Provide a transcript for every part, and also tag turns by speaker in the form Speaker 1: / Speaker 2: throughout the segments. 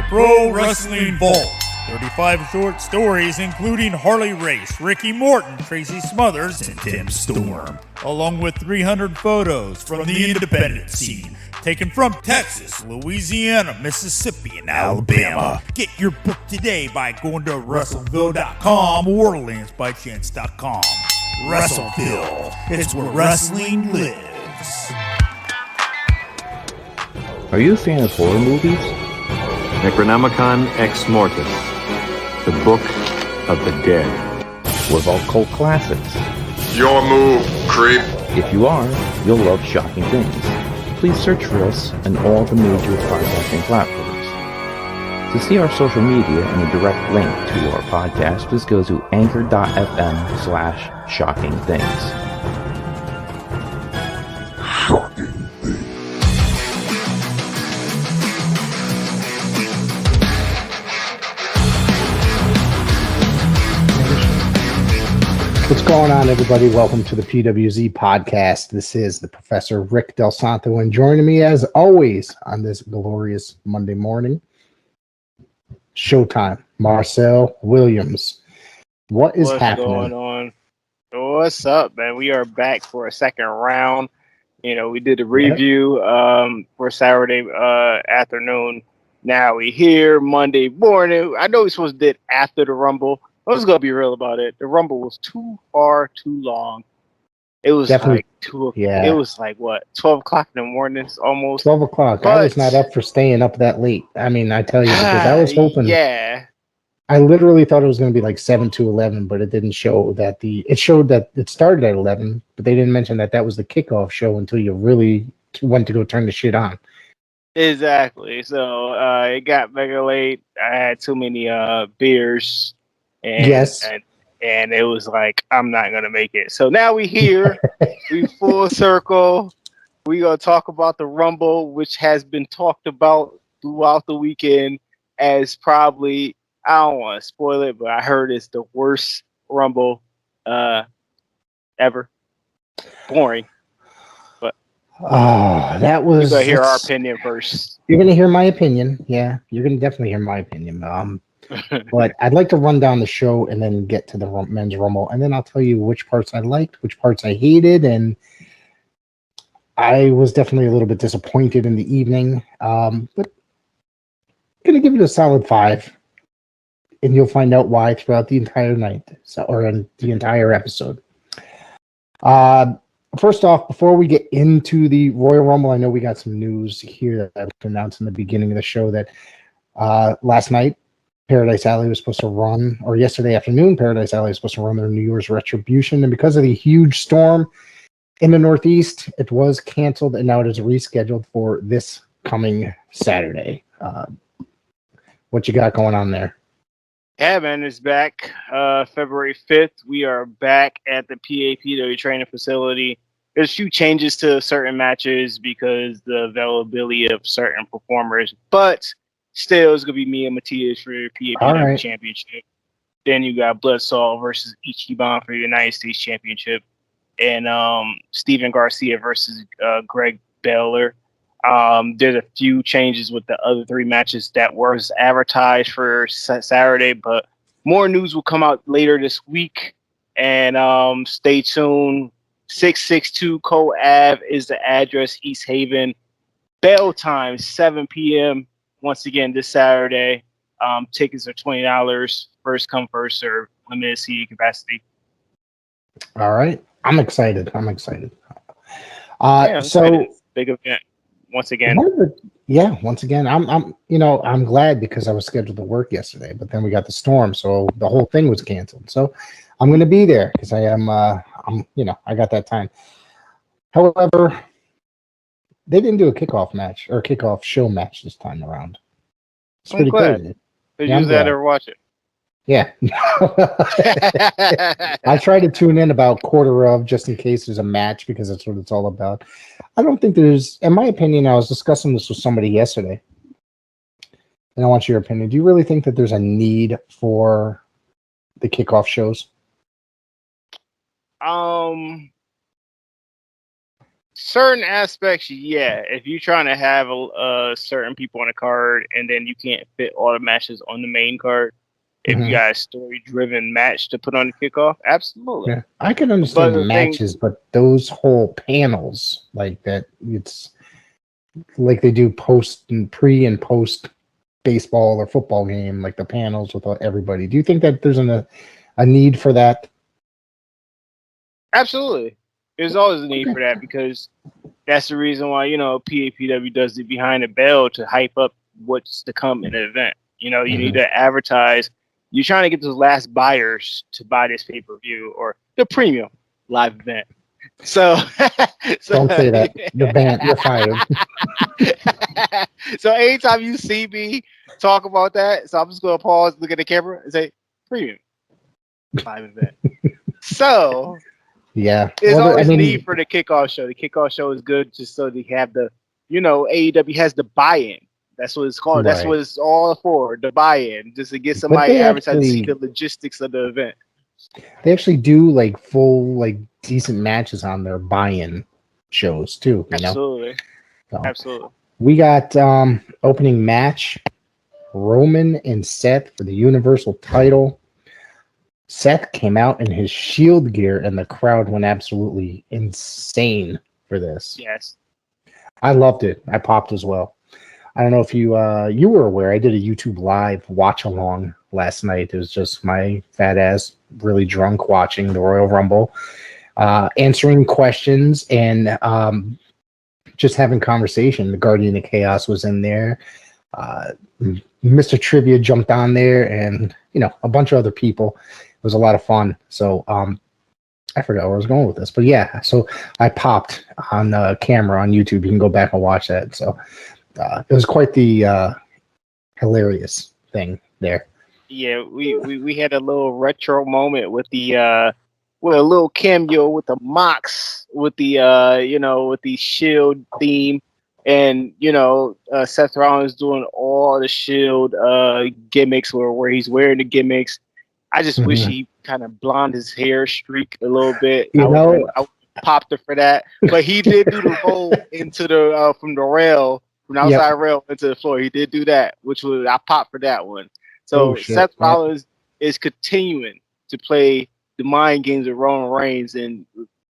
Speaker 1: Pro Wrestling Vault. 35 short stories including Harley Race, Ricky Morton, Tracy Smothers, and Tim Storm. Along with 300 photos from the independent scene, taken from Texas, Louisiana, Mississippi, and Alabama. Get your book today by going to WrestleVille.com or LanceByChance.com. WrestleVille, it's where wrestling lives.
Speaker 2: Are you a fan of horror movies?
Speaker 3: Necronomicon Ex Mortis, the Book of the Dead.
Speaker 2: What about cult classics?
Speaker 4: Your move, creep.
Speaker 2: If you are, you'll love Shocking Things. Please search for us on all the major podcasting platforms. To see our social media and a direct link to our podcast, please go to anchor.fm/shockingthings.
Speaker 5: What's going on, everybody? Welcome to the PWZ podcast. This is the Professor Rick Del Santo, and joining me as always on this glorious Monday morning, Showtime, Marcel Williams. What's happening?
Speaker 6: What's going on? What's up, man? We are back for a second round. You know, we did a review for Saturday afternoon. Now we here Monday morning. I know we supposed to do it after the Rumble. Let's go be real about it. The Rumble was too long. It was
Speaker 5: Definitely.
Speaker 6: It was like what, 12 o'clock in the morning, almost
Speaker 5: 12 o'clock. I was not up for staying up that late. I mean, I tell you, because I was hoping.
Speaker 6: Yeah.
Speaker 5: I literally thought it was going to be like 7 to 11, but it didn't show that it showed that it started at 11, but they didn't mention that was the kickoff show until you really went to go turn the shit on.
Speaker 6: Exactly. So it got mega late. I had too many beers. And,
Speaker 5: yes.
Speaker 6: And it was like, I'm not going to make it. So now we here. We full circle. We going to talk about the Rumble, which has been talked about throughout the weekend as probably, I don't want to spoil it, but I heard it's the worst Rumble ever. Boring. But
Speaker 5: that was...
Speaker 6: You're going to hear our opinion first.
Speaker 5: You're going to hear my opinion. Yeah, you're going to definitely hear my opinion. But I'd like to run down the show and then get to the men's Rumble, and then I'll tell you which parts I liked, which parts I hated, and I was definitely a little bit disappointed in the evening. But I'm going to give it a solid 5, and you'll find out why throughout the entire night, or in the entire episode. First off, before we get into the Royal Rumble, I know we got some news here that I announced in the beginning of the show that last night, Paradise Alley was supposed to run, or yesterday afternoon, Paradise Alley was supposed to run their New Year's Retribution, and because of the huge storm in the Northeast, it was canceled, and now it is rescheduled for this coming Saturday. What you got going on there?
Speaker 6: Yeah, man, it's back. February 5th, we are back at the PAPW training facility. There's a few changes to certain matches because the availability of certain performers, but still, it's going to be me and Matias for your PAPW Championship. Then you got Bloodsaw versus Ichiban for the United States Championship. And Steven Garcia versus Greg Baylor. There's a few changes with the other 3 matches that were advertised for Saturday, but more news will come out later this week. And stay tuned. 662 Cole Ave is the address, East Haven. Bell time, 7 p.m. Once again, this Saturday, tickets are $20. First come, first serve. Limited seating capacity.
Speaker 5: All right, I'm excited.
Speaker 6: So
Speaker 5: excited.
Speaker 6: Big event once again.
Speaker 5: Once again, I'm glad because I was scheduled to work yesterday, but then we got the storm, so the whole thing was canceled. So I'm going to be there because I got that time. However, they didn't do a kickoff match or kickoff show match this time around. It's pretty crazy.
Speaker 6: Did you ever watch it?
Speaker 5: Yeah. I try to tune in about quarter of just in case there's a match because that's what it's all about. I don't think there's, in my opinion, I was discussing this with somebody yesterday, and I want your opinion. Do you really think that there's a need for the kickoff shows?
Speaker 6: certain aspects, yeah. If you're trying to have certain people on a card and then you can't fit all the matches on the main card, if you got a story-driven match to put on the kickoff, absolutely.
Speaker 5: Yeah, I can understand the matches, but those whole panels like that, it's like they do pre and post baseball or football game, like the panels with everybody. Do you think that there's a need for that?
Speaker 6: Absolutely. There's always a need for that because that's the reason why, PAPW does the behind the bell to hype up what's to come in the event. You need to advertise. You're trying to get those last buyers to buy this pay-per-view or the premium live event. So
Speaker 5: don't say that. You're banned. You're fired.
Speaker 6: So anytime you see me talk about that, so I'm just going to pause, look at the camera, and say premium live event. So
Speaker 5: yeah,
Speaker 6: there's always need for the kickoff show. The kickoff show is good just so they have the, AEW has the buy-in. That's what it's called. Right. That's what it's all for, the buy-in, just to get somebody advertised to see the logistics of the event.
Speaker 5: They actually do like full, like decent matches on their buy-in shows too.
Speaker 6: Absolutely. Absolutely.
Speaker 5: We got opening match, Roman and Seth for the Universal title. Seth came out in his Shield gear, and the crowd went absolutely insane for this.
Speaker 6: Yes.
Speaker 5: I loved it. I popped as well. I don't know if you were aware. I did a YouTube live watch along last night. It was just my fat ass really drunk watching the Royal Rumble, answering questions and just having conversation. The Guardian of Chaos was in there. Mr. Trivia jumped on there, and a bunch of other people. It was a lot of fun. So I forgot where I was going with this, but yeah. So I popped on camera on YouTube. You can go back and watch that. So. It was quite the hilarious thing there.
Speaker 6: Yeah, we had a little retro moment with the with a little cameo with the Mox with the with the Shield theme, and Seth Rollins doing all the Shield gimmicks where he's wearing the gimmicks. I just wish he kind of blonde his hair streak a little bit. I popped it for that, but he did do the roll into the from the rail. From the outside rail into the floor. He did do that, which was I popped for that one. So Seth Rollins is continuing to play the mind games of Roman Reigns, and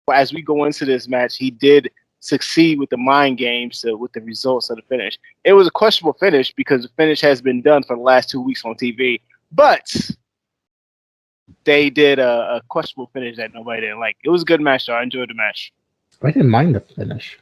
Speaker 6: as we go into this match, he did succeed with the mind games with the results of the finish. It was a questionable finish because the finish has been done for the last 2 weeks on TV, but they did a questionable finish that nobody didn't like. It was a good match, though. I enjoyed the match.
Speaker 5: I didn't mind the finish.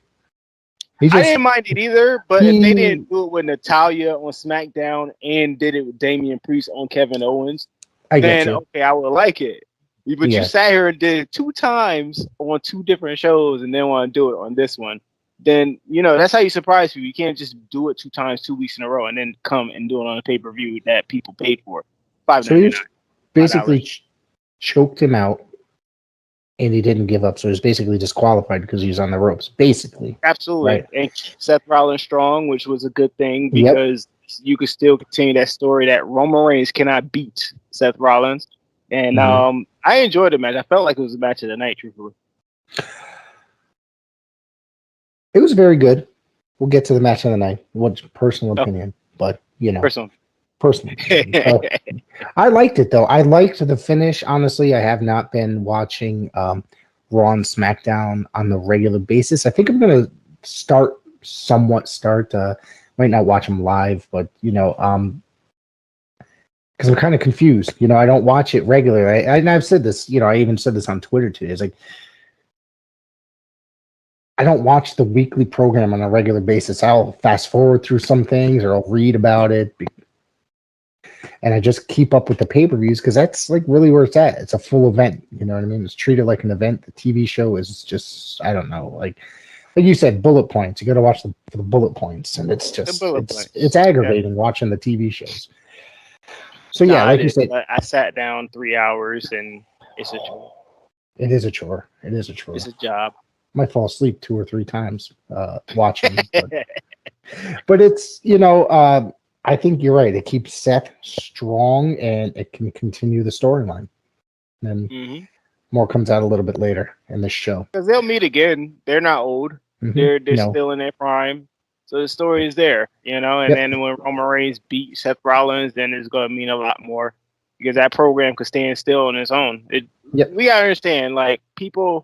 Speaker 6: I didn't mind it either, but if they didn't do it with Natalya on SmackDown and did it with Damian Priest on Kevin Owens, then okay, I would like it. But you sat here and did it 2 times on 2 different shows and then want to do it on this one. Then, that's how you surprise people. You can't just do it 2 times, 2 weeks in a row, and then come and do it on a pay-per-view that people paid for.
Speaker 5: So you basically choked him out. And he didn't give up, so he was basically disqualified because he was on the ropes, basically.
Speaker 6: Absolutely. Right. And Seth Rollins strong, which was a good thing because you could still continue that story that Roman Reigns cannot beat Seth Rollins. And I enjoyed the match. I felt like it was a match of the night, truthfully.
Speaker 5: It was very good. We'll get to the match of the night. What's personal opinion, but Personally. I liked it, though. I liked the finish. Honestly, I have not been watching Raw and SmackDown on the regular basis. I think I'm going to start. Might not watch them live, but, because I'm kind of confused. I don't watch it regularly. And I've said this, I even said this on Twitter today. It's like, I don't watch the weekly program on a regular basis. I'll fast forward through some things or I'll read about it. And I just keep up with the pay-per-views because that's like really where it's at. It's a full event. You know what I mean? It's treated like an event. The TV show is just, I don't know, like you said, bullet points. You got to watch for the bullet points, and it's just it's aggravating watching the TV shows. So like you said,
Speaker 6: I sat down 3 hours, and it's a chore.
Speaker 5: It is a chore. It is a chore.
Speaker 6: It's a job.
Speaker 5: Might fall asleep 2 or 3 times watching, but it's I think you're right. It keeps Seth strong, and it can continue the storyline. And more comes out a little bit later in this show.
Speaker 6: Because they'll meet again. They're not old. They're
Speaker 5: No.
Speaker 6: still in their prime. So the story is there, you know. And
Speaker 5: Yep.
Speaker 6: then when Roman Reigns beat Seth Rollins, then it's going to mean a lot more because that program could stand still on its own.
Speaker 5: Yep.
Speaker 6: We gotta understand, like people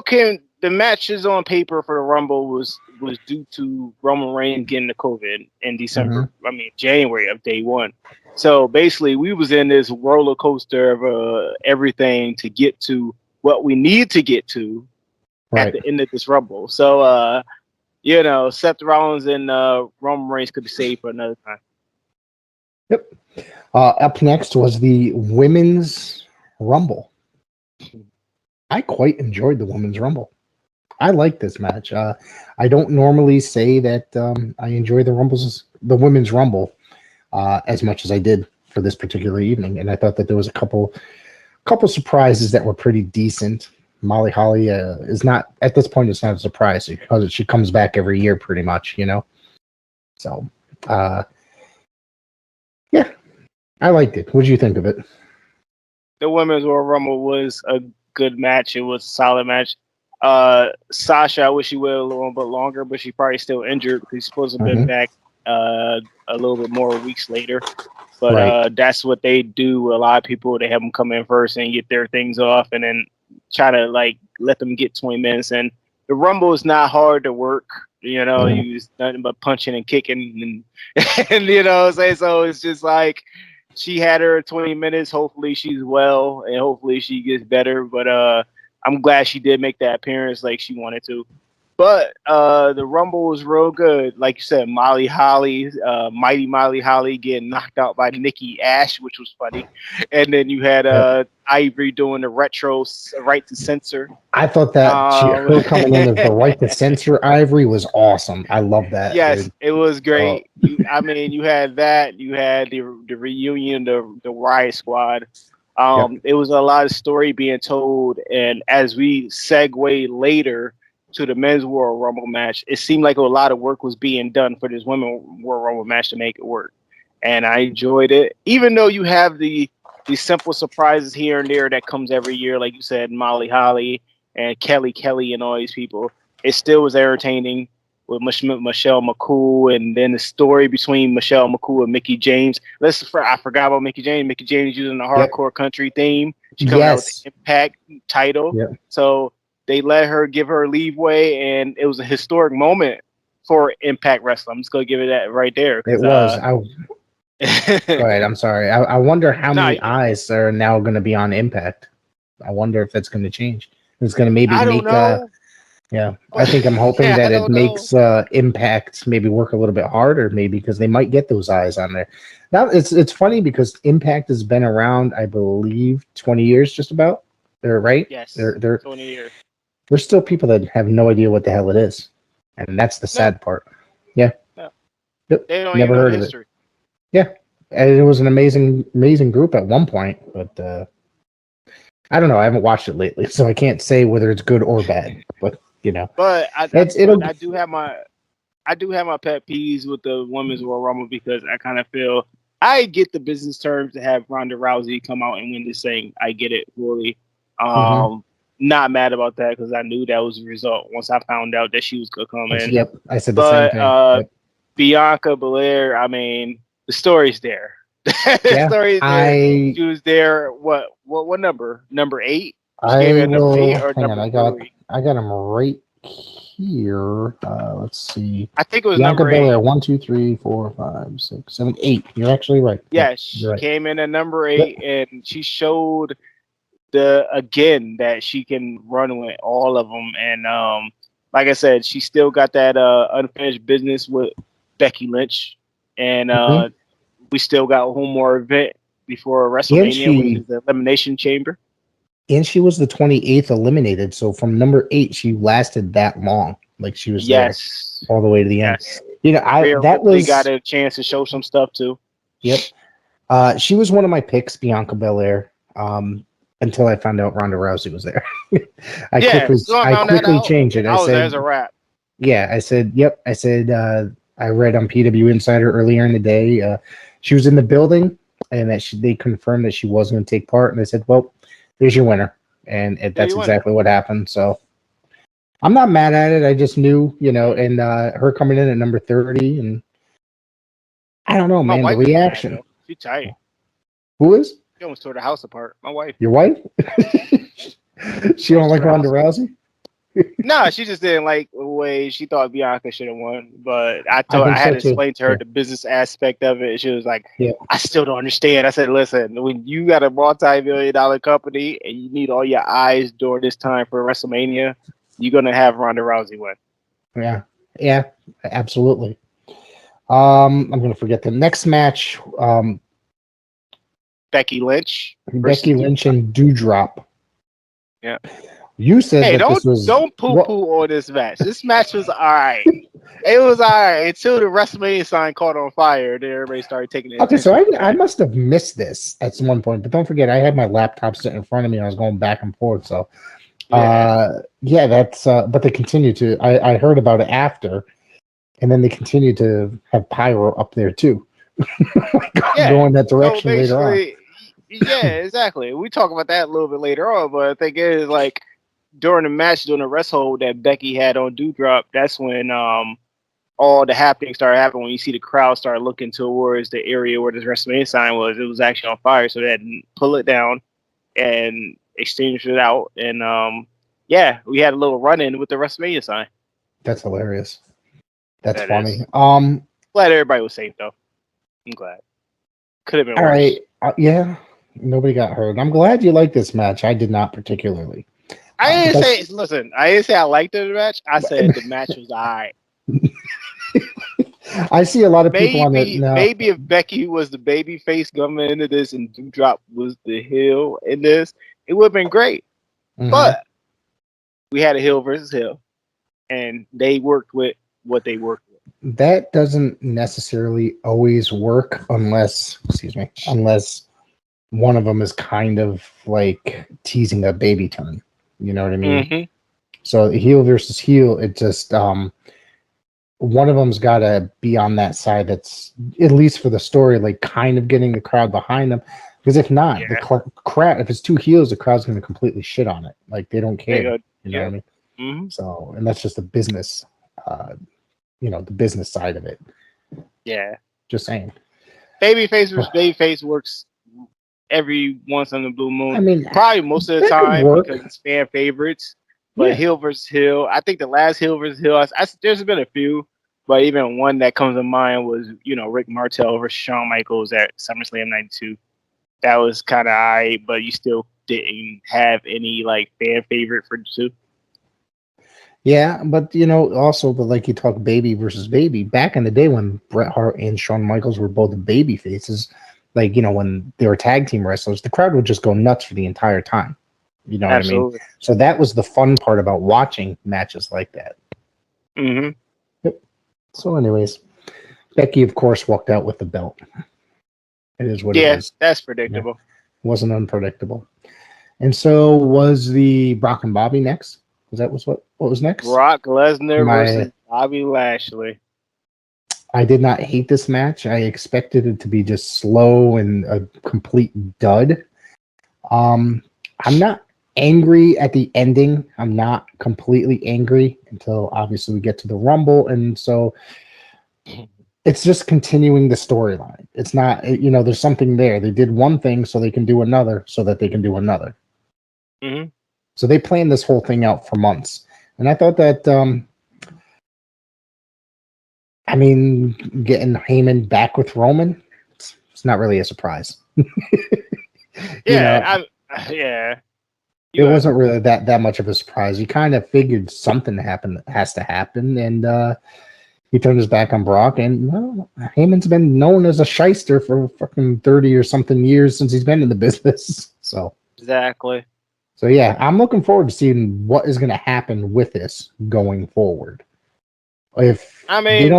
Speaker 6: can. The matches on paper for the Rumble was due to Roman Reigns getting the COVID in December. I mean January of day one. So basically, we was in this roller coaster of everything to get to what we need to get to at the end of this Rumble. So, you know, Seth Rollins and Roman Reigns could be saved for another time.
Speaker 5: Yep. Up next was the Women's Rumble. I quite enjoyed the Women's Rumble. I like this match. I don't normally say that I enjoy the Women's Rumble as much as I did for this particular evening, and I thought that there was a couple surprises that were pretty decent. Molly Holly is not at this point. It's not a surprise because she comes back every year, pretty much. You know, so yeah, I liked it. What did you think of it?
Speaker 6: The Women's Royal Rumble was a good match. It was a solid match. Sasha, I wish she would a little bit longer, but she's probably still injured because she's supposed to have been back a little bit more weeks later. But that's what they do. A lot of people, they have them come in first and get their things off and then try to like let them get 20 minutes. And the Rumble is not hard to work. You know, you use nothing but punching and kicking and you know what I'm saying? So it's just like she had her 20 minutes. Hopefully she's well and hopefully she gets better. But I'm glad she did make that appearance like she wanted to. But the Rumble was real good. Like you said, Molly Holly, mighty Molly Holly getting knocked out by Nikki Ash, which was funny. And then you had Ivory doing the retro right to censor.
Speaker 5: I thought that her coming in as the right to censor Ivory was awesome. I love that.
Speaker 6: Yes,
Speaker 5: dude.
Speaker 6: It was great. I mean, you had that. You had the reunion, the Riot Squad. It was a lot of story being told. And as we segue later to the Men's Royal Rumble match, it seemed like a lot of work was being done for this Women's Royal Rumble match to make it work. And I enjoyed it. Even though you have the simple surprises here and there that comes every year, like you said, Molly Holly and Kelly and all these people, it still was entertaining with Michelle McCool, and then the story between Michelle McCool and Mickie James. I forgot about Mickie James. Mickie James using the hardcore country theme. She coming out with the Impact title. Yep. So they let her give her leeway, and it was a historic moment for Impact Wrestling. I'm just going to give it that right there.
Speaker 5: It was. Go ahead. I'm sorry. I wonder how many eyes are now going to be on Impact. I wonder if that's going to change. It's going to maybe make... I think I'm hoping that it makes Impact maybe work a little bit harder, maybe because they might get those eyes on there. Now, it's funny because Impact has been around, I believe, 20 years just about. They're right?
Speaker 6: Yes,
Speaker 5: they're
Speaker 6: 20 years.
Speaker 5: There's still people that have no idea what the hell it is, and that's the sad part. Yeah,
Speaker 6: they don't
Speaker 5: never heard of it. Yeah, and it was an amazing group at one point, but I don't know. I haven't watched it lately, so I can't say whether it's good or bad. But you know,
Speaker 6: but I do have my pet peeves with the Women's Royal Rumble because I kind of feel I get the business terms to have Ronda Rousey come out and win this thing. I get it fully. Not mad about that because I knew that was the result once I found out that she was gonna come in.
Speaker 5: Yep, I said the same thing.
Speaker 6: Bianca Belair, I mean, the story's there. Story's there. She was there. What number? Number 8.
Speaker 5: Hang on, I got him right here. Let's see.
Speaker 6: I think it was
Speaker 5: Bianca
Speaker 6: number 8.
Speaker 5: Belair, 1, 2, 3, 4, 5, 6, 7, 8. You're actually right.
Speaker 6: Yes, she came in at number 8, and she showed that she can run with all of them. And like I said, she still got that unfinished business with Becky Lynch, and we still got one more event before WrestleMania, which is the Elimination Chamber.
Speaker 5: And she was the 28th eliminated, so from number 8, she lasted that long. Like she was there all the way to the end. You know,
Speaker 6: we got a chance to show some stuff too.
Speaker 5: Yep. She was one of my picks, Bianca Belair. Until I found out Ronda Rousey was there. I quickly changed it. I said,
Speaker 6: there's a wrap.
Speaker 5: Yeah, I said, yep. I said, I read on PW Insider earlier in the day. She was in the building, and that they confirmed that she was going to take part. And I said, well, there's your winner. And that's exactly what happened. So, I'm not mad at it. I just knew, and her coming in at number 30, and I don't know,
Speaker 6: My
Speaker 5: man, the
Speaker 6: wife is mad,
Speaker 5: reaction.
Speaker 6: though. She tight.
Speaker 5: Who is?
Speaker 6: She almost tore the house apart. My wife.
Speaker 5: Your wife? She don't like Ronda Rousey?
Speaker 6: No, she just didn't like the way she thought Bianca should have won. But I
Speaker 5: think
Speaker 6: had
Speaker 5: so,
Speaker 6: to
Speaker 5: too.
Speaker 6: explain to her
Speaker 5: Yeah.
Speaker 6: the business aspect of it. She was like,
Speaker 5: Yeah.
Speaker 6: I still don't understand. I said, listen, when you got a multi-million-dollar company and you need all your eyes during this time for WrestleMania, you're gonna have Ronda Rousey win.
Speaker 5: Yeah, absolutely. I'm gonna forget the next match.
Speaker 6: Becky Lynch.
Speaker 5: Becky Lynch and Doudrop.
Speaker 6: Yeah.
Speaker 5: You said
Speaker 6: Hey,
Speaker 5: that this was
Speaker 6: don't poo-poo on this match. This match was all right. It was all right until the WrestleMania sign caught on fire. Then everybody started taking it.
Speaker 5: Okay, so I must have missed this at one point, but don't forget I had my laptop sitting in front of me and I was going back and forth. So, that's. But they continue to. I heard about it after, and then they continue to have pyro up there too, going that direction later on.
Speaker 6: Yeah, exactly. We talk about that a little bit later on, but the thing is, like during the match, during the rest hold that Becky had on Doudrop, that's when all the happenings started happening. When you see the crowd start looking towards the area where this WrestleMania sign was, it was actually on fire. So they had to pull it down and extinguish it out. And we had a little run-in with the WrestleMania sign.
Speaker 5: That's hilarious. That's
Speaker 6: That
Speaker 5: funny.
Speaker 6: is. Glad everybody was safe though. I'm glad. Could have been
Speaker 5: all
Speaker 6: worse.
Speaker 5: right. Yeah, nobody got hurt. I'm glad you like this match. I did not particularly.
Speaker 6: I didn't say I liked the match. I said the match was alright.
Speaker 5: I see a lot of people on it now.
Speaker 6: Maybe if Becky was the baby face coming into this and Doudrop was the heel in this, it would have been great.
Speaker 5: Mhm.
Speaker 6: But we had a heel versus heel, and they worked with what they worked with.
Speaker 5: That doesn't necessarily always work unless one of them is kind of like teasing a baby turn. You know what I mean?
Speaker 6: Mm-hmm.
Speaker 5: So heel versus heel, it just one of them's got to be on that side that's, at least for the story, like kind of getting the crowd behind them. Because if not, the crowd, if it's two heels, the crowd's going to completely shit on it. Like they don't care. You know what I mean?
Speaker 6: Mm-hmm.
Speaker 5: So, and that's just the business, the business side of it.
Speaker 6: Yeah.
Speaker 5: Just saying.
Speaker 6: Babyface versus babyface works every once in the blue moon.
Speaker 5: I mean,
Speaker 6: probably most of the time because it's fan favorites. But heel versus heel, I think the last heel versus heel, there's been a few, but even one that comes to mind was, Rick Martel versus Shawn Michaels at SummerSlam 92. That was kind of alright, but you still didn't have any like fan favorite for the two.
Speaker 5: Yeah, but also like you talk baby versus baby. Back in the day when Bret Hart and Shawn Michaels were both baby faces, like when they were tag team wrestlers, the crowd would just go nuts for the entire time. You know what I mean? So that was the fun part about watching matches like that.
Speaker 6: Mm-hmm.
Speaker 5: Yep. So, anyways, Becky, of course, walked out with the belt. It is what it is.
Speaker 6: Yeah, that's predictable.
Speaker 5: Yeah. Wasn't unpredictable. And so was the Brock and Bobby next? What was next?
Speaker 6: Brock Lesnar versus Bobby Lashley.
Speaker 5: I did not hate this match. I expected it to be just slow and a complete dud. I'm not angry at the ending. I'm not completely angry until obviously we get to the Rumble, and so it's just continuing the storyline. It's not, there's something there. They did one thing so they can do another, so that they can do another.
Speaker 6: Mm-hmm.
Speaker 5: So they planned this whole thing out for months, and I thought that, getting Heyman back with Roman, it's not really a surprise.
Speaker 6: Yeah.
Speaker 5: It wasn't really that much of a surprise. You kind of figured something has to happen, and he turned his back on Brock. And Heyman's been known as a shyster for fucking 30 or something years since he's been in the business. So
Speaker 6: exactly.
Speaker 5: So yeah, I'm looking forward to seeing what is going to happen with this going forward. If they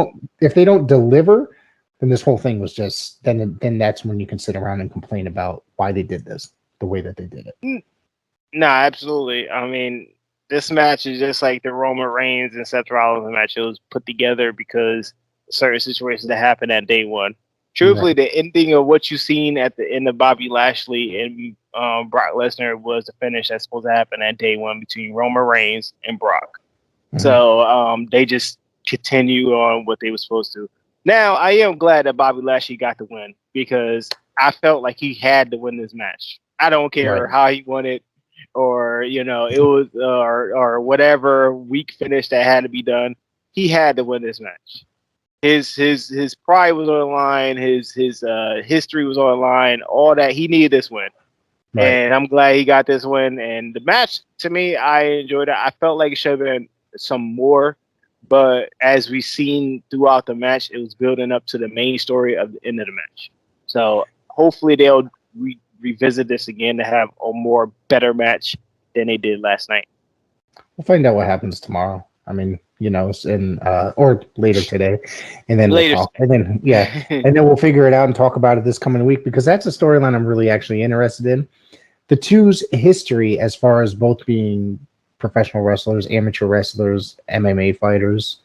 Speaker 5: don't deliver, then this whole thing was just then that's when you can sit around and complain about why they did this the way that they did it.
Speaker 6: No, absolutely. This match is just like the Roman Reigns and Seth Rollins match. It was put together because certain situations that happened at day one. Truthfully, the ending of what you've seen at the end of Bobby Lashley and Brock Lesnar was the finish that's supposed to happen at day one between Roman Reigns and Brock. So they just continue on what they were supposed to. Now, I am glad that Bobby Lashley got the win because I felt like he had to win this match. I don't care
Speaker 5: Right.
Speaker 6: how he won it, or it was or whatever weak finish that had to be done. He had to win this match. His pride was on the line. His history was on the line. All that, he needed this win.
Speaker 5: Right.
Speaker 6: And I'm glad he got this win. And the match, to me, I enjoyed it. I felt like it should have been some more, but as we've seen throughout the match, it was building up to the main story of the end of the match. So hopefully they'll revisit this again to have a more better match than they did last night.
Speaker 5: We'll find out what happens tomorrow. I mean, or later today, and then
Speaker 6: Later.
Speaker 5: we'll talk. And then and then we'll figure it out and talk about it this coming week because that's a storyline I'm really actually interested in. The two's history, as far as both being professional wrestlers, amateur wrestlers, MMA fighters.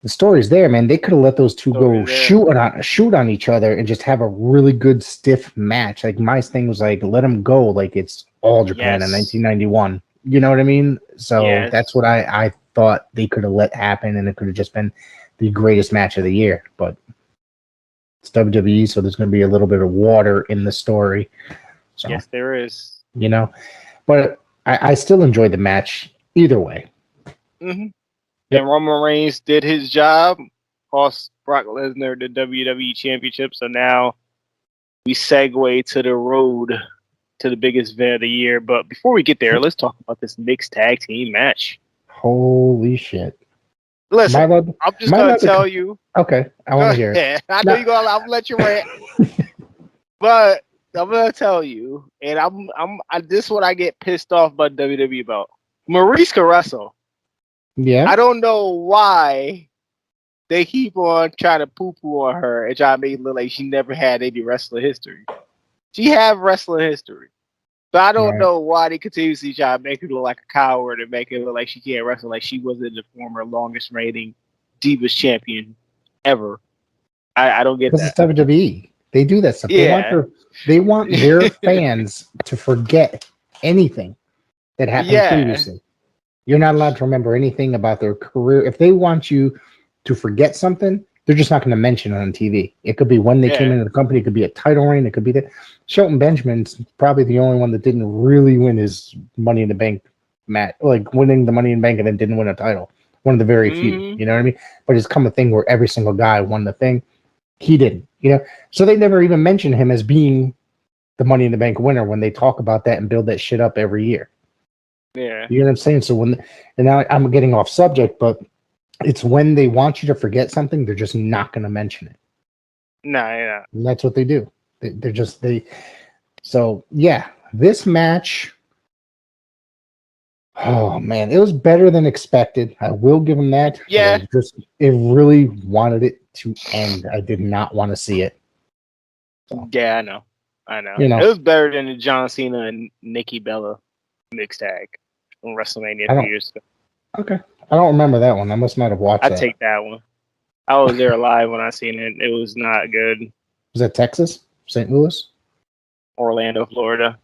Speaker 5: The story's there, man. They could have let those two go shoot on each other and just have a really good stiff match. Like my thing was like, let them go like it's All Japan in 1991. You know what I mean? So that's what I thought they could have let happen, and it could have just been the greatest match of the year. But it's WWE, so there's going to be a little bit of water in the story. So,
Speaker 6: yes, there is.
Speaker 5: But I still enjoyed the match either way.
Speaker 6: Mm-hmm. And Roman Reigns did his job, cost Brock Lesnar the WWE Championship. So now we segue to the road to the biggest event of the year. But before we get there, let's talk about this mixed tag team match.
Speaker 5: Holy shit.
Speaker 6: Listen, I'm just going to tell you.
Speaker 5: Okay, I want to hear it.
Speaker 6: I know you're going to, I'm going to let you rant. But I'm going to tell you, and this is what I get pissed off about WWE about. Maurice can wrestle.
Speaker 5: Yeah.
Speaker 6: I don't know why they keep on trying to poo-poo on her and try to make it look like she never had any wrestling history. She have wrestling history. But I don't know why they continuously try to make her look like a coward and make it look like she can't wrestle, like she wasn't the former longest reigning Divas champion ever. I don't get that.
Speaker 5: This is WWE. They do that stuff.
Speaker 6: Yeah.
Speaker 5: They want their fans to forget anything that happened previously. You're not allowed to remember anything about their career. If they want you to forget something, they're just not going to mention it on TV. It could be when they came into the company. It could be a title reign. It could be that. Shelton Benjamin's probably the only one that didn't really win his Money in the Bank match, like winning the Money in the Bank and then didn't win a title. One of the very few, you know what I mean? But it's come a thing where every single guy won the thing. He didn't, So they never even mention him as being the Money in the Bank winner when they talk about that and build that shit up every year.
Speaker 6: Yeah.
Speaker 5: You know what I'm saying? So and now I'm getting off subject, but it's when they want you to forget something, they're just not going to mention it.
Speaker 6: No, yeah.
Speaker 5: And that's what they do. So yeah, this match, oh man, it was better than expected. I will give them that.
Speaker 6: Yeah.
Speaker 5: It really wanted it to end. I did not want to see it. So,
Speaker 6: yeah, I know. It was better than the John Cena and Nikki Bella mixed tag on WrestleMania 2 years ago.
Speaker 5: Okay. I don't remember that one. I must not have watched that.
Speaker 6: I'd take that one. I was there live when I seen it. It was not good.
Speaker 5: Was that Texas? St. Louis?
Speaker 6: Orlando, Florida.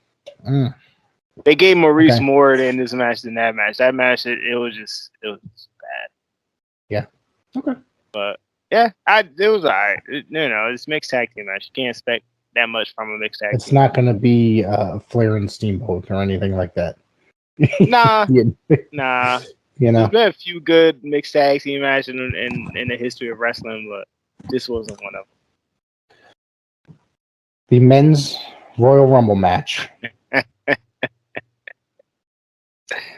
Speaker 6: They gave Maurice more in this match than that match. That match, it was bad.
Speaker 5: Yeah. Okay.
Speaker 6: But yeah, it was alright. It's mixed tag team match. You can't expect that much from a mixed tag team.
Speaker 5: It's not going to be Flair and Steamboat or anything like that.
Speaker 6: Nah. Nah.
Speaker 5: There's
Speaker 6: been a few good mixed tag team matches in the history of wrestling, but this wasn't one of them.
Speaker 5: The men's Royal Rumble match.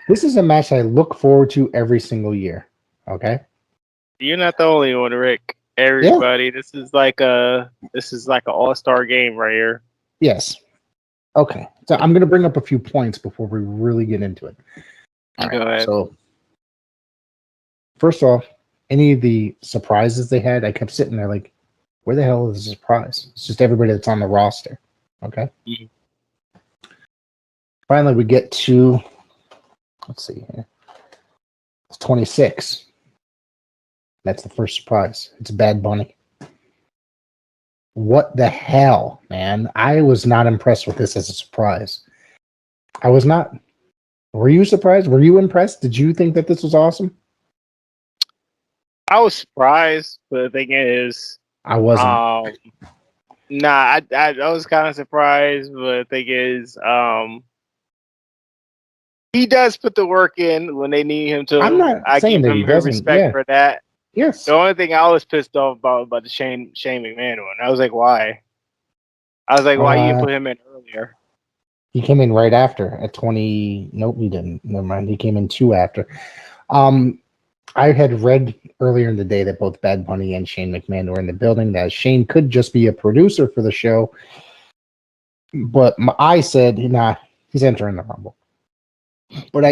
Speaker 5: This is a match I look forward to every single year. Okay.
Speaker 6: You're not the only one, Rick. Everybody, this is like an all-star game right here.
Speaker 5: Yes. Okay. So I'm going to bring up a few points before we really get into it. All
Speaker 6: Go
Speaker 5: right.
Speaker 6: ahead.
Speaker 5: So first off, any of the surprises they had, I kept sitting there like, where the hell is the surprise? It's just everybody that's on the roster. Okay.
Speaker 6: Mm-hmm.
Speaker 5: Finally, we get to, let's see here. It's 26. That's the first surprise. It's Bad Bunny. What the hell, man? I was not impressed with this as a surprise. I was not. Were you surprised? Were you impressed? Did you think that this was awesome?
Speaker 6: I was surprised, but the thing is,
Speaker 5: I wasn't.
Speaker 6: nah, I was kind of surprised, but the thing is, he does put the work in when they need him to.
Speaker 5: I'm not
Speaker 6: I
Speaker 5: saying
Speaker 6: give
Speaker 5: that he
Speaker 6: him his
Speaker 5: doesn't.
Speaker 6: respect
Speaker 5: Yeah.
Speaker 6: for that.
Speaker 5: Yes.
Speaker 6: The only thing I was pissed off about the Shane McMahon one, I was like, why? I was like, why you didn't put him in earlier?
Speaker 5: He came in right after at 20. Nope, he didn't. Never mind. He came in 2 after. I had read earlier in the day that both Bad Bunny and Shane McMahon were in the building, that Shane could just be a producer for the show. But I said, nah, he's entering the Rumble. But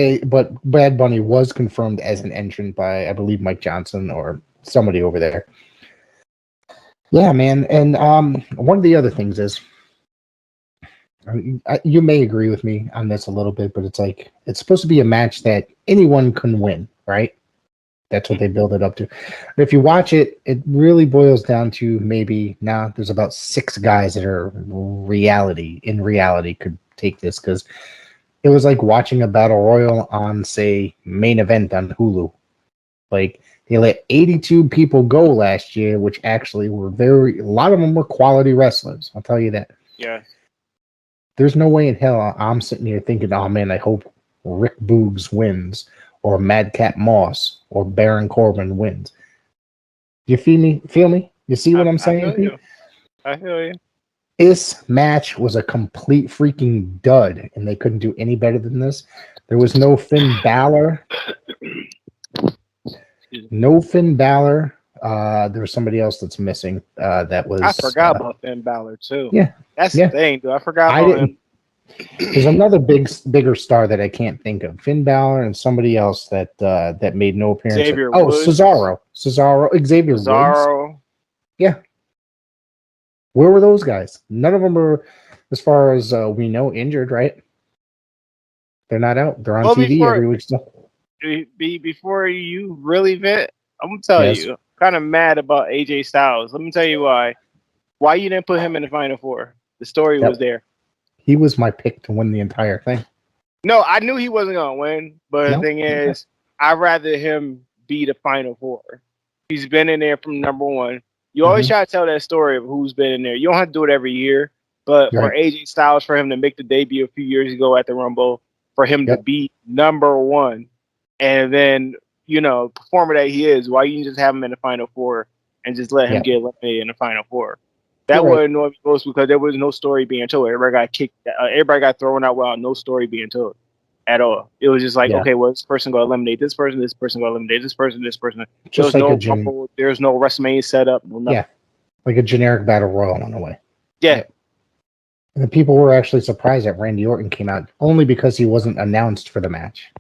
Speaker 5: Bad Bunny was confirmed as an entrant by, I believe, Mike Johnson or somebody over there. Yeah, man. And one of the other things is, you may agree with me on this a little bit, but it's like, it's supposed to be a match that anyone can win, right? That's what they build it up to. But if you watch it, it really boils down to maybe there's about 6 guys that are in reality could take this, because it was like watching a battle royal on, say, Main Event on Hulu. Like, they let 82 people go last year, which actually were a lot of them were quality wrestlers. I'll tell you that.
Speaker 6: Yeah.
Speaker 5: There's no way in hell I'm sitting here thinking, oh man, I hope Rick Boogs wins, or Madcap Moss, or Baron Corbin wins. You feel me? You see what I'm saying?
Speaker 6: I feel you.
Speaker 5: This match was a complete freaking dud, and they couldn't do any better than this. There was no Finn Balor. No Finn Balor. There was somebody else that's missing. That was.
Speaker 6: I forgot about Finn Balor too.
Speaker 5: Yeah,
Speaker 6: that's the thing, dude. I forgot about him.
Speaker 5: There's another bigger star that I can't think of. Finn Balor and somebody else that made no appearance.
Speaker 6: Xavier Woods.
Speaker 5: Cesaro, Xavier Woods. Yeah. Where were those guys? None of them were, as far as we know, injured, right? They're not out. They're on TV every week still.
Speaker 6: Before you really vent, I'm gonna tell you, I'm kind of mad about AJ Styles. Let me tell you why. Why you didn't put him in the Final Four? The story was there.
Speaker 5: He was my pick to win the entire thing.
Speaker 6: No, I knew he wasn't gonna win, but the thing is, I'd rather him be the Final Four. He's been in there from number 1. You always try to tell that story of who's been in there. You don't have to do it every year, but for AJ Styles, for him to make the debut a few years ago at the Rumble, for him to be number 1, and then, performer that he is, why you just have him in the Final Four and just let him get eliminated in the Final Four? That would annoy me most, because there was no story being told. Everybody got kicked. Everybody got thrown out without no story being told at all. It was just like, okay, well, this person going to eliminate this person going to eliminate this person.
Speaker 5: Just
Speaker 6: there's no Rumble, there's no WrestleMania setup. No nothing.
Speaker 5: Yeah, like a generic battle royal in a way.
Speaker 6: Yeah.
Speaker 5: And the people were actually surprised that Randy Orton came out, only because he wasn't announced for the match.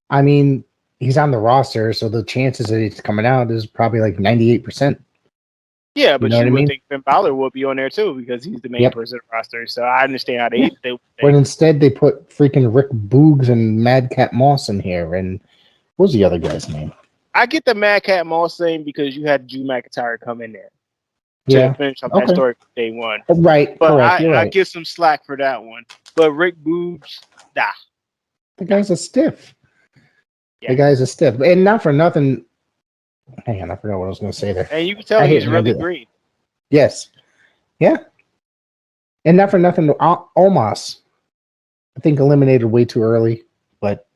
Speaker 5: I mean, he's on the roster, so the chances that he's coming out is probably like 98%.
Speaker 6: Yeah, but you would think Finn Balor would be on there too, because he's the main person of the roster. So I understand how they
Speaker 5: But instead, they put freaking Rick Boogs and Madcap Moss in here. And what was the other guy's name?
Speaker 6: I get the Madcap Moss thing because you had Drew McIntyre come in there to finish up that story from day 1.
Speaker 5: Right,
Speaker 6: but
Speaker 5: correct.
Speaker 6: I give some slack for that one. But Rick Boogs,
Speaker 5: the guy's a stiff.
Speaker 6: Yeah.
Speaker 5: The guy's a stiff, and not for nothing. Hang on, I forgot what I was going to say there.
Speaker 6: And you can tell he's really green.
Speaker 5: Yes. Yeah. And not for nothing, Omos, I think, eliminated way too early, but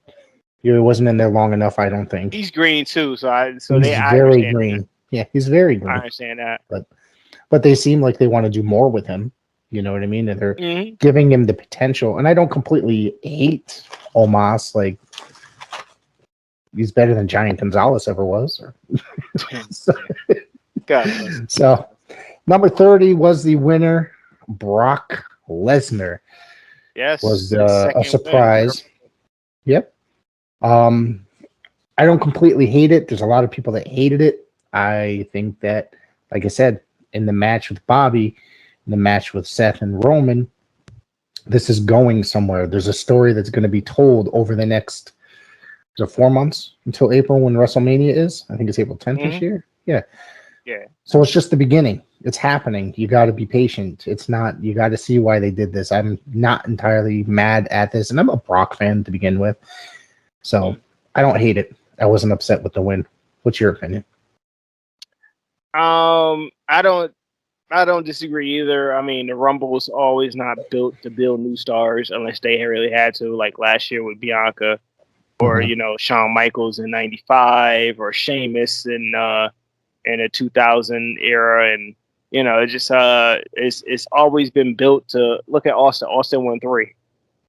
Speaker 5: he wasn't in there long enough, I don't think.
Speaker 6: He's green too, so
Speaker 5: he's very green. That. Yeah, he's very green.
Speaker 6: I understand that.
Speaker 5: But they seem like they want to do more with him. You know what I mean? And they're giving him the potential. And I don't completely hate Omos. Like, he's better than Giant Gonzalez ever was. So, number 30 was the winner, Brock Lesnar.
Speaker 6: Yes,
Speaker 5: was a surprise. Yep. I don't completely hate it. There's a lot of people that hated it. I think that, like I said, in the match with Bobby, in the match with Seth and Roman, this is going somewhere. There's a story that's going to be told over the next 4 months until April, when WrestleMania is. I think it's April 10th this year. Yeah.
Speaker 6: Yeah.
Speaker 5: So it's just the beginning. It's happening. You got to be patient. It's not. You got to see why they did this. I'm not entirely mad at this, and I'm a Brock fan to begin with, so I don't hate it. I wasn't upset with the win. What's your opinion?
Speaker 6: I don't disagree either. I mean, the Rumble's always not built to build new stars unless they really had to, like last year with Bianca, or Shawn Michaels in '95, or Sheamus in the 2000 era, and it just it's always been built to look at Austin. Austin won 3,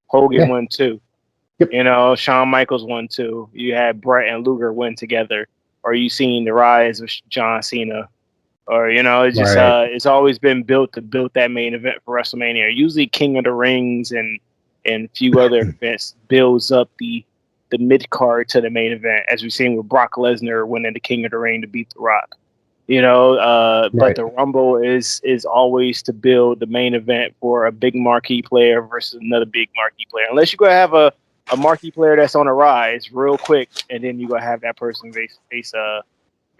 Speaker 6: Hogan won 2.
Speaker 5: Yep.
Speaker 6: Shawn Michaels won 2. You had Brett and Luger win together, or you seen the rise of John Cena. Or it's just it's always been built to build that main event for WrestleMania. Usually, King of the Rings and a few other events builds up the mid card to the main event, as we've seen with Brock Lesnar winning the King of the Ring to beat The Rock. But the Rumble is always to build the main event for a big marquee player versus another big marquee player. Unless you're gonna have a marquee player that's on a rise real quick, and then you're gonna have that person face the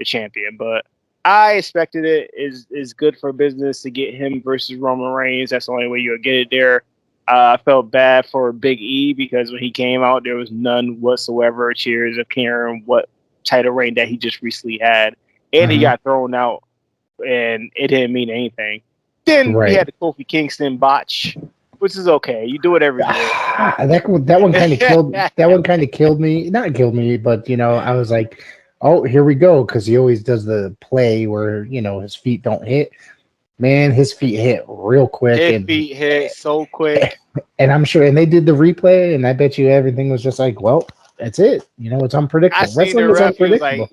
Speaker 6: champion. But I expected it is good for business to get him versus Roman Reigns. That's the only way you'll get it there. I felt bad for Big E because when he came out, there was none whatsoever cheers of caring what title reign that he just recently had. And he got thrown out, and it didn't mean anything. Then we had the Kofi Kingston botch, which is okay. You do it every year.
Speaker 5: That one kind of killed. That one kind of killed me. Not killed me, but I was like, oh, here we go, because he always does the play where his feet don't hit. Man, his feet hit real quick.
Speaker 6: His feet hit so quick.
Speaker 5: And I'm sure, and they did the replay, and I bet you everything was just like, well, that's it. It's unpredictable. Wrestling is unpredictable.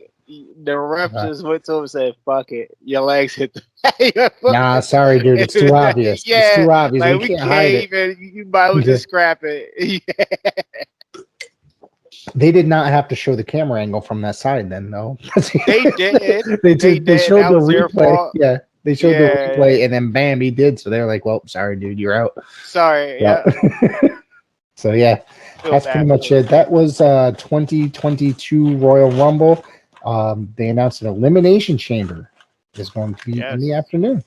Speaker 6: The ref just went to him and said, "Fuck it, your legs hit the."
Speaker 5: Nah, sorry, dude. It's too obvious. It's too obvious.
Speaker 6: Like,
Speaker 5: we can't hide it.
Speaker 6: You might as well just scrap it.
Speaker 5: They did not have to show the camera angle from that side, then, though.
Speaker 6: They did.
Speaker 5: They showed the replay. Yeah, they showed the replay, and then bam, he did. So they're like, "Well, sorry, dude, you're out."
Speaker 6: Sorry. Yeah.
Speaker 5: So yeah, that's pretty much it. That was 2022 Royal Rumble. They announced an Elimination Chamber is going to be in the afternoon.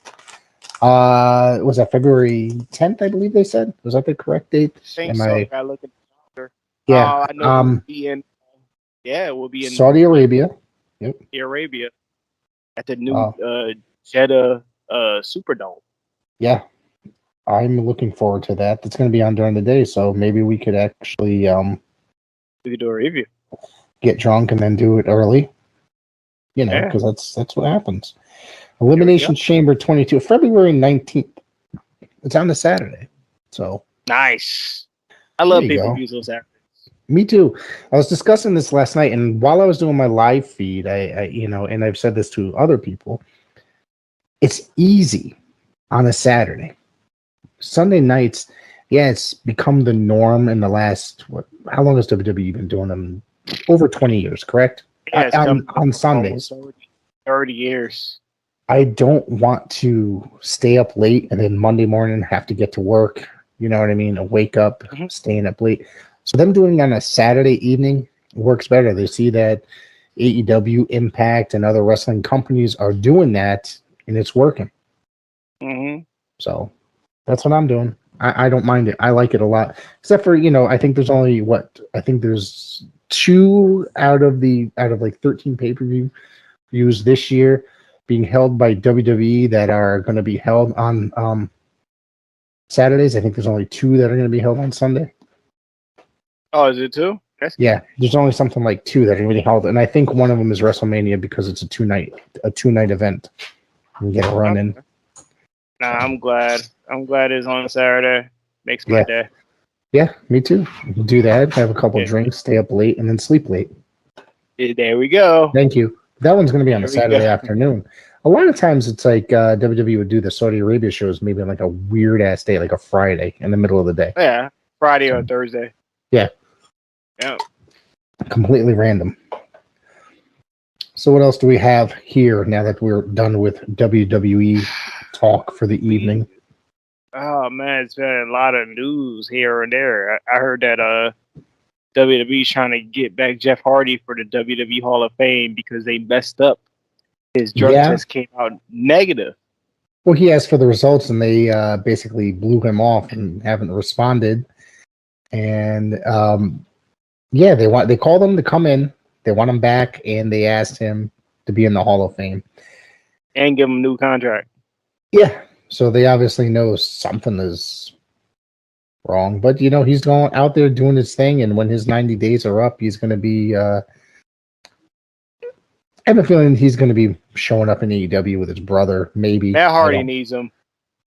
Speaker 5: Was that February 10th? I believe they said. Was that the correct date?
Speaker 6: I gotta look at the calendar.
Speaker 5: Yeah.
Speaker 6: I know we'll be in. Yeah, we'll be in
Speaker 5: Saudi Arabia. Yep.
Speaker 6: Saudi Arabia at the new Jeddah Superdome.
Speaker 5: Yeah, I'm looking forward to that. That's going to be on during the day, so maybe we could actually
Speaker 6: we could do a review.
Speaker 5: Get drunk and then do it early. Because that's what happens. Elimination Chamber 22, February 19th. It's on a Saturday. So
Speaker 6: nice. I love pay-per-views on Saturdays.
Speaker 5: Me too. I was discussing this last night, and while I was doing my live feed, I and I've said this to other people, it's easy on a Saturday. Sunday nights, it's become the norm in the last, how long has WWE been doing them? Over 20 years, correct?
Speaker 6: Yeah,
Speaker 5: on Sundays.
Speaker 6: 30 years.
Speaker 5: I don't want to stay up late and then Monday morning have to get to work. You know what I mean? Wake up, staying up late. So them doing it on a Saturday evening works better. They see that AEW, Impact, and other wrestling companies are doing that, and it's working. So that's what I'm doing. I don't mind it. I like it a lot. Except for, I think there's only there's 2 out of like 13 pay-per-views this year being held by WWE that are going to be held on Saturdays. I think there's only 2 that are going to be held on Sunday.
Speaker 6: Oh, is it 2?
Speaker 5: Yeah, there's only something like 2 that are going to be held, and I think one of them is WrestleMania because it's a 2-night event. You get a run in.
Speaker 6: Nah, I'm glad it's on Saturday. Makes my day.
Speaker 5: Yeah, me too. Do that, have a couple drinks, stay up late, and then sleep late.
Speaker 6: There we go.
Speaker 5: Thank you. That one's going to be on a Saturday afternoon. A lot of times it's like WWE would do the Saudi Arabia shows maybe on like a weird-ass day, like a Friday in the middle of the day.
Speaker 6: Yeah, Friday or Thursday.
Speaker 5: Yeah.
Speaker 6: Yeah.
Speaker 5: Completely random. So what else do we have here now that we're done with WWE talk for the evening?
Speaker 6: Oh man, it's been a lot of news here and there. I heard that WWE's trying to get back Jeff Hardy for the WWE Hall of Fame because they messed up his drug test came out negative.
Speaker 5: Well, he asked for the results, and they basically blew him off and haven't responded. And they called him to come in. They want him back, and they asked him to be in the Hall of Fame
Speaker 6: and give him a new contract.
Speaker 5: Yeah, so they obviously know something is wrong, but he's going out there doing his thing, and when his 90 days are up, he's going to be. I have a feeling he's going to be showing up in AEW with his brother. Maybe
Speaker 6: Matt Hardy needs him.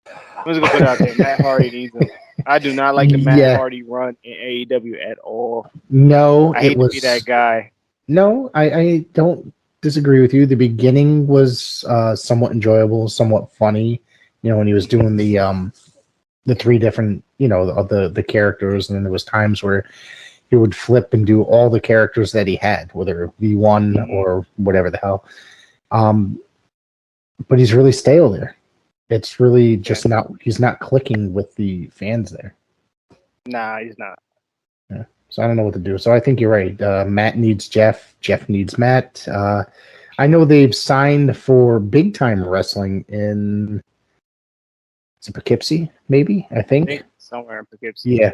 Speaker 6: I'm just gonna put it out there. Matt Hardy needs him. I do not like the Matt Hardy run in AEW at all.
Speaker 5: No,
Speaker 6: I hate to be that guy.
Speaker 5: No, I don't disagree with you. The beginning was somewhat enjoyable, somewhat funny. When he was doing the three different, of the characters, and then there was times where he would flip and do all the characters that he had, whether V1 or whatever the hell. But he's really stale there. It's really just he's not clicking with the fans there.
Speaker 6: Nah, he's not.
Speaker 5: Yeah. So I don't know what to do. So I think you're right. Matt needs Jeff. Jeff needs Matt. I know they've signed for big time wrestling in Poughkeepsie, maybe, I think.
Speaker 6: Somewhere in Poughkeepsie.
Speaker 5: Yeah.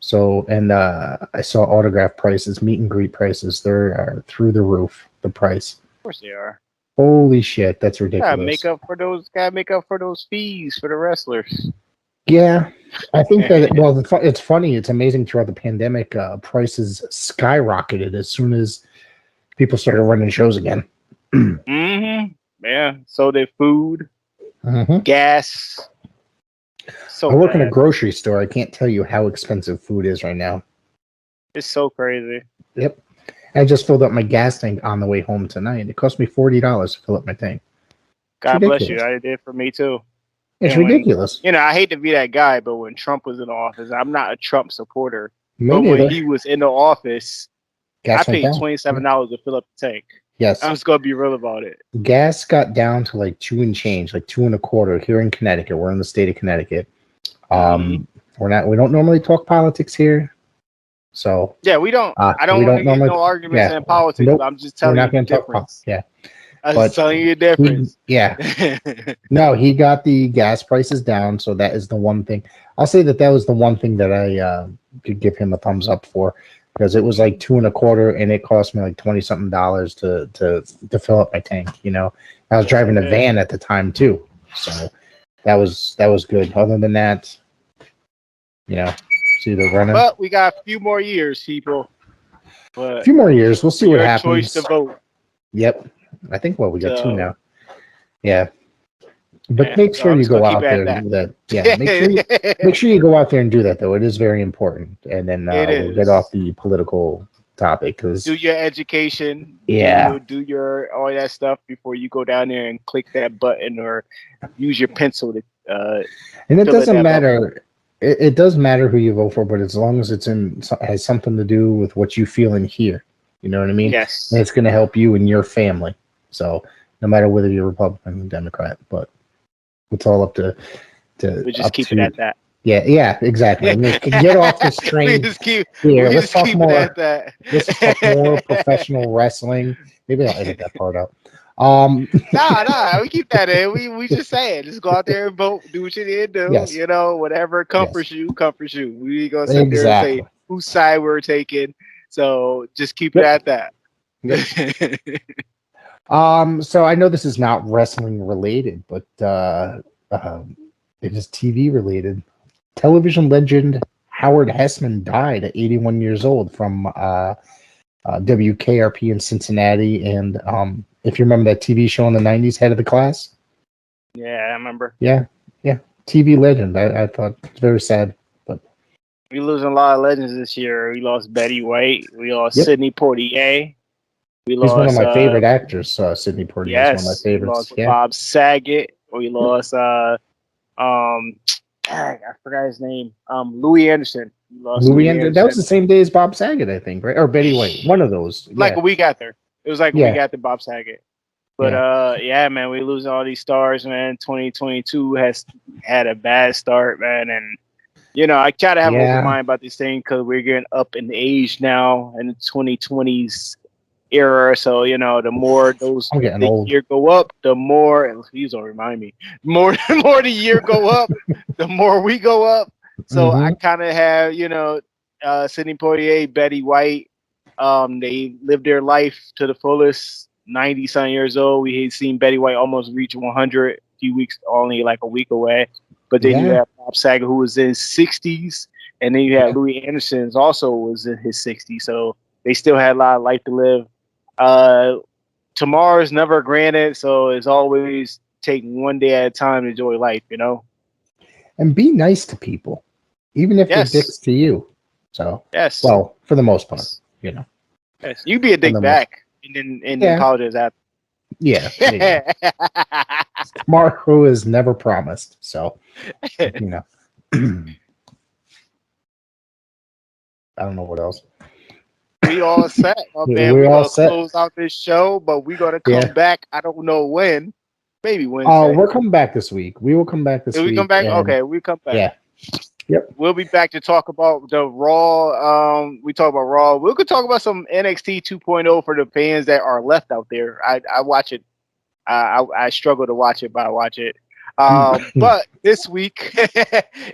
Speaker 5: So, and I saw autograph prices, meet and greet prices. They're through the roof, the price.
Speaker 6: Of course they are.
Speaker 5: Holy shit, that's ridiculous.
Speaker 6: Gotta make up for those fees for the wrestlers.
Speaker 5: Yeah, I think that, well, it's funny. It's amazing throughout the pandemic, prices skyrocketed as soon as people started running shows again.
Speaker 6: Yeah, so did food, gas. So
Speaker 5: I work in a grocery store. I can't tell you how expensive food is right now.
Speaker 6: It's so crazy.
Speaker 5: Yep. I just filled up my gas tank on the way home tonight. It cost me $40 to fill up my tank.
Speaker 6: God bless you. I did for me too.
Speaker 5: It's ridiculous.
Speaker 6: I hate to be that guy, but when Trump was in office, I'm not a Trump supporter.
Speaker 5: But
Speaker 6: when he was in the office, I paid $27 to fill up the tank.
Speaker 5: Yes.
Speaker 6: I'm just gonna be real about it.
Speaker 5: Gas got down to like 2 and change, like 2 1/4 here in Connecticut. We're in the state of Connecticut. We don't normally talk politics here. So
Speaker 6: we don't. I don't want to get no arguments in politics.
Speaker 5: Nope,
Speaker 6: but I'm just telling you the difference. I'm just telling you the difference.
Speaker 5: No, he got the gas prices down, so that is the one thing. I'll say that was the one thing that I could give him a thumbs up for, because it was like 2 1/4, and it cost me like $20-something to fill up my tank. I was driving a van at the time too, so that was good. Other than that, see the running.
Speaker 6: But we got a few more years, people.
Speaker 5: A few more years. We'll see what happens.
Speaker 6: Choice to vote.
Speaker 5: Yep. I think we got 2 now. Yeah. But make sure you go out there and do that. Yeah. Make sure you go out there and do that, though. It is very important. And then we'll get off the political topic, because
Speaker 6: do your education. Do your all that stuff before you go down there and click that button or use your pencil to.
Speaker 5: And it doesn't matter. It does matter who you vote for, but as long as has something to do with what you feel in here, you know what I mean?
Speaker 6: Yes.
Speaker 5: And it's going to help you and your family. So no matter whether you're Republican or Democrat, but it's all up to.
Speaker 6: We just keep it at that.
Speaker 5: Yeah, exactly. Get off this train. Let's talk more. Let's talk more professional wrestling. Maybe I'll edit that part out.
Speaker 6: Nah, we keep that in. We just say it. Just go out there and vote. Do what you need to do.
Speaker 5: Yes.
Speaker 6: Whatever comforts you. We ain't gonna sit there and say whose side we're taking. So just keep it at that.
Speaker 5: So I know this is not wrestling related, but it is TV related. Television legend Howard Hessman died at 81 years old from WKRP in Cincinnati. And if you remember that TV show in the 90s, Head of the Class?
Speaker 6: Yeah, I remember.
Speaker 5: Yeah. TV legend. I thought it's very sad. But
Speaker 6: we losing a lot of legends this year. We lost Betty White. We lost Sidney Poitier.
Speaker 5: He's one of my favorite actors, Sidney Poitier is one of my favorites.
Speaker 6: We lost Bob Saget. We lost I forgot his name. Louis Anderson.
Speaker 5: Louis Anderson. That was the same day as Bob Saget, I think, right? Or Betty White. One of those.
Speaker 6: Like a week after. It was like a week after Bob Saget. But man, we losing all these stars, man. 2022 has had a bad start, man. And I try to have an open mind about this thing, because we're getting up in age now, in the 2020s. era. So, you know, the more those
Speaker 5: I'm getting
Speaker 6: the
Speaker 5: old.
Speaker 6: year go up, the more, please don't remind me, more the year go up, the more we go up. So I kind of have, you know, Sidney Poitier, Betty White. They lived their life to the fullest, 90-something years old. We had seen Betty White almost reach 100 a few weeks, only like a week away. But then you have Bob Saget, who was in his 60s, and then you had Louis Anderson, also was in his 60s. So they still had a lot of life to live. Tomorrow is never granted, so it's always take one day at a time to enjoy life, you know?
Speaker 5: And be nice to people, even if they're dicks to you. So, well, for the most part, you know.
Speaker 6: Yes, you be a dick back and then apologize after.
Speaker 5: Yeah. Marco is never promised, so you know. I don't know what else.
Speaker 6: We all set, man.
Speaker 5: We're all
Speaker 6: gonna
Speaker 5: set.
Speaker 6: close out this show, but we're gonna come back. I don't know when. Maybe Wednesday.
Speaker 5: Oh, we're coming back this week. We will come back this week.
Speaker 6: We come back? Okay, we come back.
Speaker 5: Yeah. Yep.
Speaker 6: We'll be back to talk about the Raw. We talk about Raw. We could talk about some NXT 2.0 for the fans that are left out there. I watch it. I struggle to watch it, but I watch it. But this week,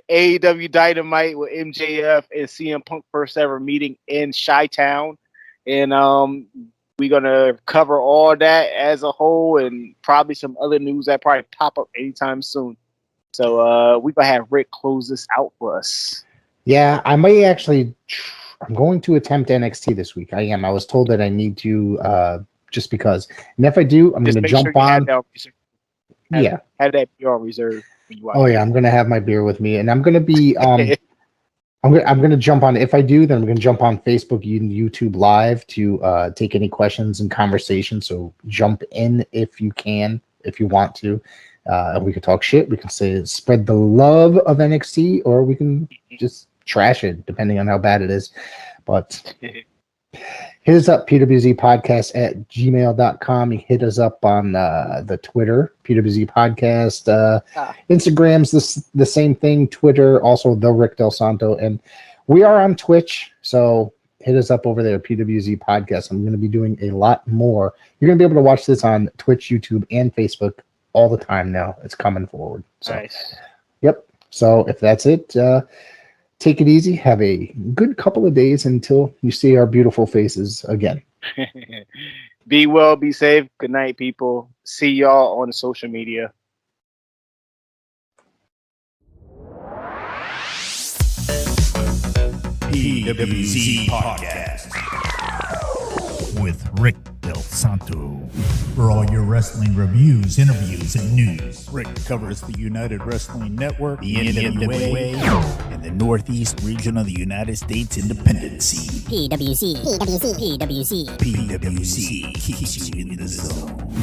Speaker 6: AEW Dynamite with MJF and CM Punk first ever meeting in Chi-Town. And we're going to cover all that as a whole and probably some other news that probably pop up anytime soon. So we're going to have Rick close this out for us.
Speaker 5: Yeah, I might actually. I'm going to attempt NXT this week. I am. I was told that I need to just because. And if I do, I'm going to jump on.
Speaker 6: Have that beer on reserve.
Speaker 5: Oh yeah, I'm going to have my beer with me, and I'm going to be. I'm going to jump on. If I do, then I'm going to jump on Facebook and YouTube Live to take any questions and conversation. So jump in if you can, if you want to. And we can talk shit. We can say spread the love of NXT, or we can just trash it, depending on how bad it is. But hit us up, PWZ Podcast at gmail.com. You hit us up on the Twitter, PWZ Podcast. Instagram's the same thing. Twitter, also the Rick Del Santo. And we are on Twitch, so hit us up over there, PWZ Podcast. I'm going to be doing a lot more. You're going to be able to watch this on Twitch, YouTube, and Facebook all the time now. It's coming forward. So,
Speaker 6: nice.
Speaker 5: Yep. So if that's it, take it easy. Have a good couple of days until you see our beautiful faces again.
Speaker 6: Be well, be safe. Good night, people. See y'all on the social media.
Speaker 1: PWZ Podcast with Rick Del Santo. For all your wrestling reviews, interviews, and news, Rick covers the United Wrestling Network, the NWA, and the Northeast region of the United States independent scene.
Speaker 7: PWZ keeps you in the zone.